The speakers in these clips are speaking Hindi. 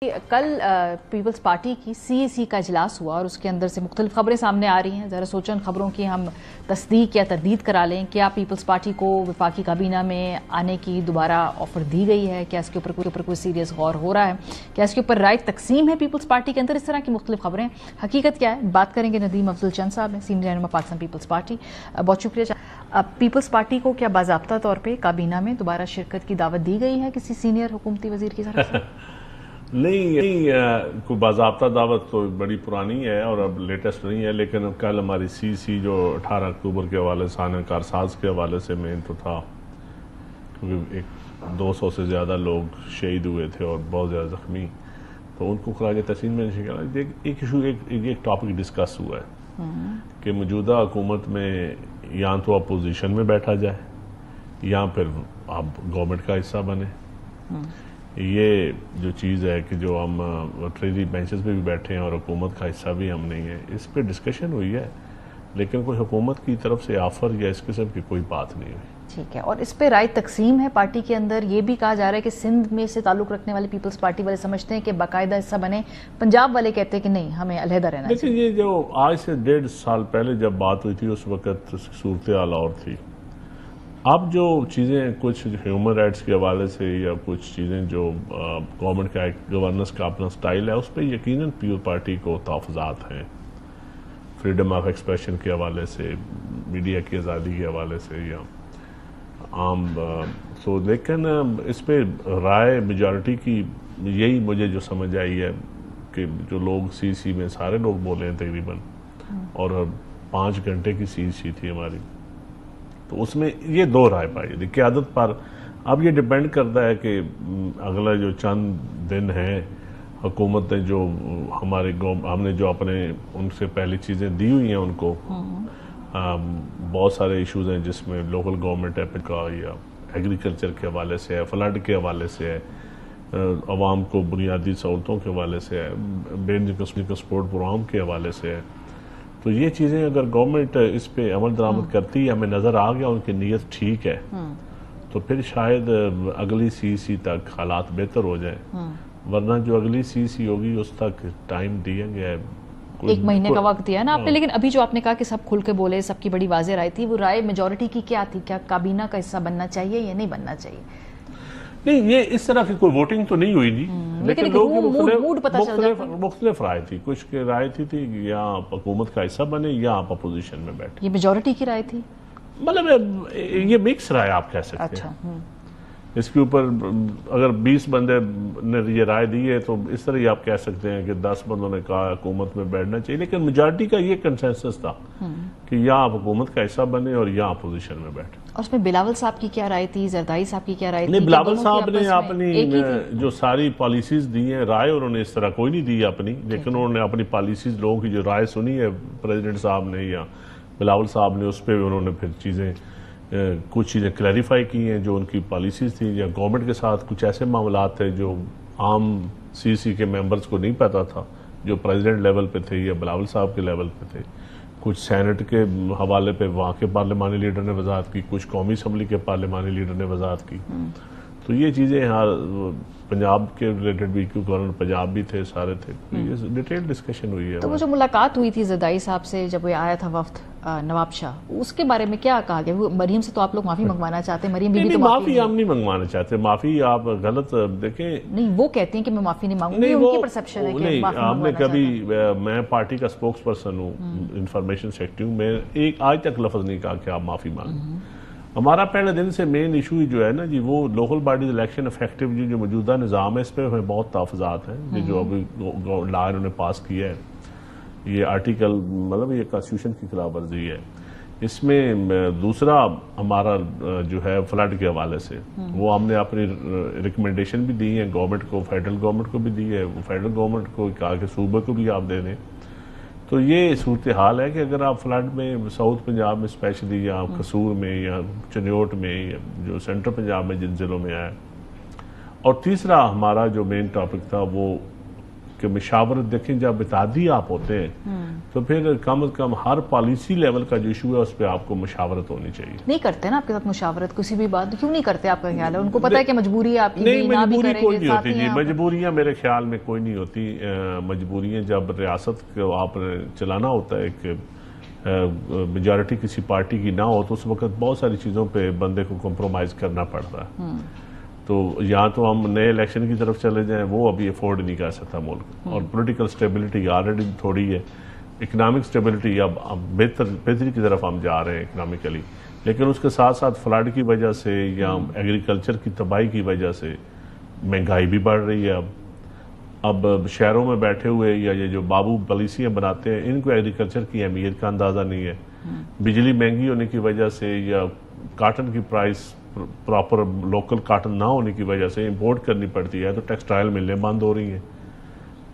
कल पीपल्स पार्टी की सीएसी का इजलास हुआ और उसके अंदर से मुख्तलिफ खबरें सामने आ रही हैं। ज़रा सोचें उन खबरों की हम तस्दीक या तरदीद करा लें। क्या पीपल्स पार्टी को वफाकी काबीना में आने की दोबारा ऑफर दी गई है? क्या इसके ऊपर कोई सीरियस गौर हो रहा है? क्या इसके ऊपर राय तकसीम है पीपल्स पार्टी के अंदर? इस तरह की मुख्तलिफ खबरें, हकीकत क्या है, बात करेंगे। नदीम अफजल चंद साहब हैं, सीनियर रहनुमा पाकिस्तान पीपल्स पार्टी। बहुत शुक्रिया। पीपल्स पार्टी को क्या बाज़ाब्ता तौर पर काबीना में दोबारा शिरकत की दावत दी गई है किसी सीनियर हुकूमती वजीर की तरफ से? नहीं, कोई बाज़ाब्ता दावत तो बड़ी पुरानी है और अब लेटेस्ट नहीं है। लेकिन कल हमारी सीसी जो 18 अक्टूबर के हवाले से आने कारसाज के हवाले से मेन तो था, क्योंकि 200 से ज़्यादा लोग शहीद हुए थे और बहुत ज़्यादा ज़ख्मी, तो उनको खराज तहसीन में एक इशू एक टॉपिक डिस्कस हुआ है कि मौजूदा हुकूमत में या तो अपोजिशन में बैठा जाए या फिर आप गवर्नमेंट का हिस्सा बने। ये जो चीज़ है कि जो हम ट्रेजरी बेंचेस पे भी बैठे हैं और हुकूमत का हिस्सा भी हम नहीं है, इस पर डिस्कशन हुई है, लेकिन कोई हुकूमत की तरफ से ऑफर या इस किस्म की कोई बात नहीं हुई। ठीक है, और इस पे राय तकसीम है पार्टी के अंदर। ये भी कहा जा रहा है कि सिंध में से ताल्लुक रखने वाले पीपल्स पार्टी वाले समझते हैं कि बाकायदा हिस्सा बने, पंजाब वाले कहते हैं कि नहीं, हमें अलहदा रहना चाहिए। लेकिन ये जो आज से 1.5 साल पहले जब बात हुई थी, उस वक्त सूरत हाल और थी। अब जो चीज़ें कुछ ह्यूमन राइट्स के हवाले से या कुछ चीज़ें जो गवर्नमेंट का गवर्नेंस का अपना स्टाइल है, उस पर यकीनन पीपल्स पार्टी को तहफ़्फ़ुज़ात हैं। फ्रीडम ऑफ एक्सप्रेशन के हवाले से, मीडिया की आज़ादी के हवाले से या आम लेकिन इस पर राय मेजॉरिटी की यही मुझे जो समझ आई है कि जो लोग सीसी में सारे लोग बोले हैं तकरीबन, और 5 घंटे की सीसी थी हमारी, तो उसमें ये 2 राय पाई थी क़यादत पर। अब ये डिपेंड करता है कि अगला जो चंद दिन हैं हुकूमत ने जो हमने जो अपने उनसे पहली चीज़ें दी हुई हैं उनको, बहुत सारे इश्यूज हैं जिसमें लोकल गवर्नमेंट एप का या एग्रीकल्चर के हवाले से है, फ्लड के हवाले से है, अवाम को बुनियादी सहूलतों के हवाले से है, बेनिफिट सपोर्ट प्रोग्राम के हवाले से है। तो ये चीज़ें अगर गवर्नमेंट इस पे अमल दरामद करती है, हमें नज़र आ गया उनकी नीयत ठीक है, तो फिर शायद अगली सीसी तक हालात बेहतर हो जाए। वरना जो अगली सीसी होगी उस तक टाइम दिया गया है, 1 महीने का वक्त दिया है ना आपने। लेकिन अभी जो आपने कहा कि सब खुल के बोले, सबकी बड़ी वाज़ेह राय थी, वो राय मेजॉरिटी की क्या थी? क्या काबीना का हिस्सा बनना चाहिए या नहीं बनना चाहिए? नहीं, ये इस तरह की कोई वोटिंग तो नहीं हुई थी, लेकिन लोगों की मुख्तलिफ राय थी। कुछ की राय थी या आप हुकूमत का हिस्सा बने या आप अपोजिशन में बैठे। ये मेजॉरिटी की राय थी, मतलब ये मिक्स राय आप कह सकते हैं। अच्छा, इसके ऊपर अगर 20 बंदे ने ये राय दी है तो इस तरह ही आप कह सकते हैं कि 10 बंदों ने कहा हुकूमत में बैठना चाहिए, लेकिन मेजॉरिटी का ये कंसेंसस था कि या आप हुकूमत का हिस्सा बने और या अपोजिशन में बैठे। और उसमें बिलावल साहब की क्या राय थी, जरदारी साहब की क्या राय थी? नहीं, बिलावल साहब ने अपनी जो सारी पॉलिसीज दी हैं, राय उन्होंने इस तरह कोई नहीं दी अपनी, लेकिन उन्होंने अपनी पॉलिसीज, लोगों की जो राय सुनी है प्रेसिडेंट साहब ने या बिलावल साहब ने, उस पर उन्होंने फिर चीज़ें कुछ चीज़ें क्लैरिफाई की हैं जो उनकी पॉलिसीज़ थी, या गवर्नमेंट के साथ कुछ ऐसे मामलात थे जो आम सीसी के मेंबर्स को नहीं पता था, जो प्रेसिडेंट लेवल पे थे या बिलावल साहब के लेवल पे थे। कुछ सेनेट के हवाले पे वहाँ के पार्लिमानी लीडर ने वजाहत की, कुछ कौमी असम्बली के पार्लिमानी लीडर ने वजाहत की। तो ये चीज़ें यहाँ पंजाब के रिलेटेड भी, क्योंकि गवर्नर पंजाब भी थे, सारे थे, तो ये डिटेल डिस्कशन हुई है। तो वो जो मुलाकात हुई थी जरदारी साहब से जब वो आया था वफ्द नवाब शाह, उसके बारे में क्या कहा गया? वो मरीम से तो आप लोग माफी मंगवाना चाहते हैं, मरीम बीबी तो माफी हम नहीं मंगवाना चाहते। माफी आप गलत देखें, नहीं, वो कहती हैं कि मैं माफी नहीं मांगूंगी, उनकी परसेप्शन है कि माफी आपने कभी, मैं पार्टी का स्पोक्स पर्सन हूँ, इंफॉर्मेशन सेक्रेटरी हूँ, मैं आज तक लफ्ज नहीं कहा कि आप माफी मांगें। हमारा पहले दिन से मेन इशू जो है ना जी, वो लोकल बॉडीज इलेक्शन इफेक्टिव जो मौजूदा निज़ाम है, इस पर हमें बहुत तहफ़्फ़ुज़ात हैं। जो अभी लॉ इन्होंने पास किया है, ये आर्टिकल मतलब ये कॉन्स्टिट्यूशन की खिलाफ वर्जी है। इसमें दूसरा हमारा जो है फ्लड के हवाले से, वो हमने अपनी रिकमेंडेशन भी दी है गवर्नमेंट को, फेडरल गवर्नमेंट को भी दी है। वो फेडरल गवर्नमेंट को कहा कि सूबे को भी आप दे दें। तो ये सूरत हाल है कि अगर आप फ्लड में साउथ पंजाब में स्पेशली, या कसूर में या चनियोट में, या जो सेंट्रल पंजाब में जिन जिलों में आया। और तीसरा हमारा जो मेन टॉपिक था वो कि मशावरत देखें, जब इत्तेहादी आप होते हैं तो फिर कम अज कम हर पॉलिसी लेवल का जो इशू है उस पर आपको मशावरत होनी चाहिए। नहीं करते ना आपके साथ मुशावरत किसी भी बात, क्यों नहीं करते आपका ख्याल है? उनको पता है कि मजबूरी है आपकी, नहीं ना भी मजबूरी करेंगे, कोई नहीं होती जी, हैं मजबूरियां मेरे ख्याल में कोई नहीं होती। मजबूरियां जब रियासत को आप चलाना होता है, एक मेजॉरिटी किसी पार्टी की ना हो तो उस वक्त बहुत सारी चीज़ों पे बंदे को कॉम्प्रोमाइज़ करना पड़ता है। तो या तो हम नए इलेक्शन की तरफ चले जाएं, वो अभी अफोर्ड नहीं कर सकता मुल्क, और पॉलिटिकल स्टेबिलिटी ऑलरेडी थोड़ी है, इकोनॉमिक स्टेबिलिटी अब बेहतरी की तरफ हम जा रहे हैं इकोनॉमिकली, लेकिन उसके साथ साथ फ्लड की वजह से या एग्रीकल्चर की तबाही की वजह से महंगाई भी बढ़ रही है। अब शहरों में बैठे हुए या ये जो बाबू पॉलिसियाँ बनाते हैं, इनको एग्रीकल्चर की अहमियत का अंदाज़ा नहीं है। बिजली महंगी होने की वजह से या काटन की प्राइस प्रॉपर लोकल काटन ना होने की वजह से इंपोर्ट करनी पड़ती है, तो टेक्सटाइल मिलें बंद हो रही हैं।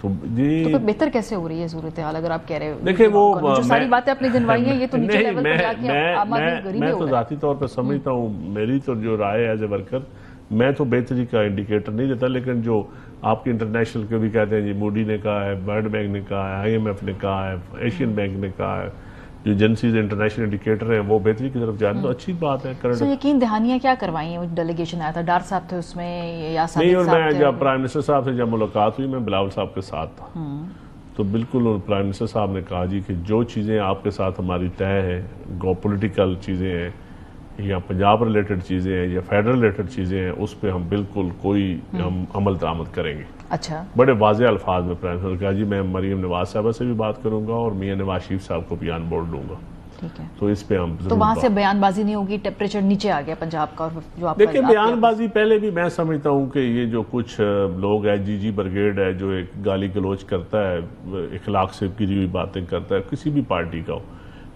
तो फिर बेहतर कैसे हो रही है सूरत हाल, अगर आप कह रहे हो? देखिए वो जो सारी बातें अपनी गिनवाई हैं, ये तो नीचे लेवल पर जाके मैं तो जाती तौर पर समझता हूँ, मेरी तो जो राय है एज ए वर्कर, मैं तो बेहतरी का इंडिकेटर नहीं देता, लेकिन जो आपके इंटरनेशनल के भी कहते हैं जी, मूडी ने कहा है, वर्ल्ड बैंक ने कहा है, IMF ने कहा है, एशियन बैंक ने कहा है, जो एजेंसीज इंटरनेशनल इंडिकेटर हैं वो बेहतरी की तरफ जा रहे हैं, तो अच्छी बात है। तो यकीन दहानियां क्या करवाई हैं? डेलीगेशन आया था, डार साहब थे उसमें या नहीं? और मैं जब प्राइम मिनिस्टर साहब से जब मुलाकात हुई, मैं बिलावल साहब के साथ था, तो बिल्कुल प्राइम मिनिस्टर साहब ने कहा जी कि जो चीज़ें आपके साथ हमारी तय है, पॉलिटिकल चीज़ें हैं या पंजाब रिलेटेड चीज़ें हैं या फेडरल रिलेटेड चीज़ें हैं, उस पर हम बिल्कुल कोई हम अमल दरामद करेंगे। अच्छा, बड़े वाज़े अल्फाज में प्राइम मिनिस्टर कहा जी, मैं मरीम नवाज साहबा से भी बात करूंगा और मियां नवाज शरीफ साहब को भी ऑन बोर्ड लूंगा। ठीक है, तो इस पे हम तो वहां से बयानबाजी नहीं होगी, टेम्परेचर नीचे आ गया पंजाब का। और जो देखिए बयानबाजी पहले भी मैं समझता हूँ कि ये जो कुछ लोग है, जी ब्रिगेड है, जो एक गाली गलोच करता है, इखलाक से गिरी हुई बातें करता है, किसी भी पार्टी का हो,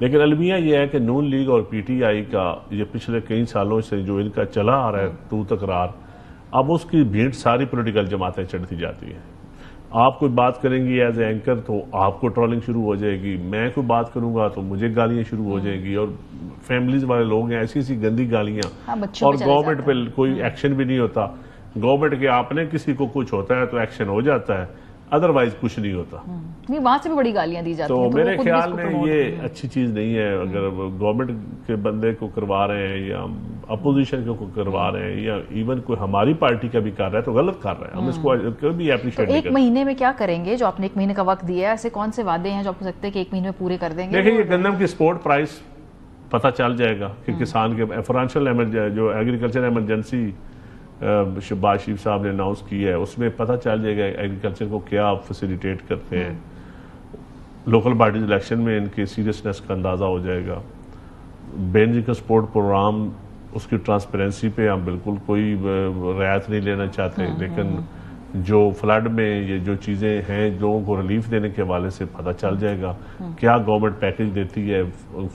लेकिन अलमिया ये है कि नून लीग और PTI का ये पिछले कई सालों से जो इनका चला आ रहा है तू तकरार, अब उसकी भीड़ सारी पॉलिटिकल जमातें चढ़ती जाती है। आप कोई बात करेंगी एज ए एंकर तो आपको ट्रोलिंग शुरू हो जाएगी, मैं कोई बात करूंगा तो मुझे गालियां शुरू हो जाएंगी, और फैमिलीज वाले लोग हैं, ऐसी ऐसी गंदी गालियां, और गवर्नमेंट पे कोई एक्शन भी नहीं होता। गवर्नमेंट के आपने किसी को कुछ होता है तो एक्शन हो जाता है, अदरवाइज कुछ नहीं होता। नहीं, वहां से भी बड़ी गालियां दी जाती हैं, तो मेरे ख्याल में ये अच्छी चीज नहीं है। अगर गवर्नमेंट के बंदे को करवा रहे हैं या अपोजिशन को करवा रहे हैं या इवन कोई हमारी पार्टी का भी कर रहा है तो गलत कर रहा है, हम इसको कभी एप्रिशिएट नहीं करते। एक महीने में क्या करेंगे? जो आपने 1 महीने का वक्त दिया है, ऐसे कौन से वादे हैं जो आपको लगता है कि 1 महीने में पूरे कर देंगे? देखिए, गंदम की स्पोर्ट प्राइस पता चल जाएगा कि किसान के फाइनेंशियल जो एग्रीकल्चर एमरजेंसी शहबाज शरीफ साहब ने अनाउंस की है, उसमें पता चल जाएगा एग्रीकल्चर को क्या फैसिलिटेट करते हैं। लोकल बॉडीज इलेक्शन में इनके सीरियसनेस का अंदाज़ा हो जाएगा। बेनजी का सपोर्ट प्रोग्राम, उसकी ट्रांसपेरेंसी पे हम बिल्कुल कोई रियायत नहीं लेना चाहते, लेकिन जो फ्लड में ये जो चीज़ें हैं लोगों को रिलीफ देने के हवाले से पता चल जाएगा क्या गवर्नमेंट पैकेज देती है,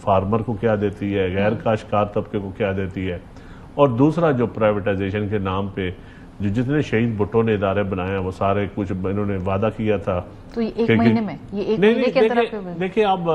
फार्मर को क्या देती है, गैर काश्तकार तबके को क्या देती है। और दूसरा जो प्राइवेटाइजेशन के नाम पे जो जितने शहीद भुट्टो ने इदारे बनाए हैं वो सारे कुछ इन्होंने वादा किया था। तो ये 1 महीने में, ये 1 महीने के अंदर देखिए अब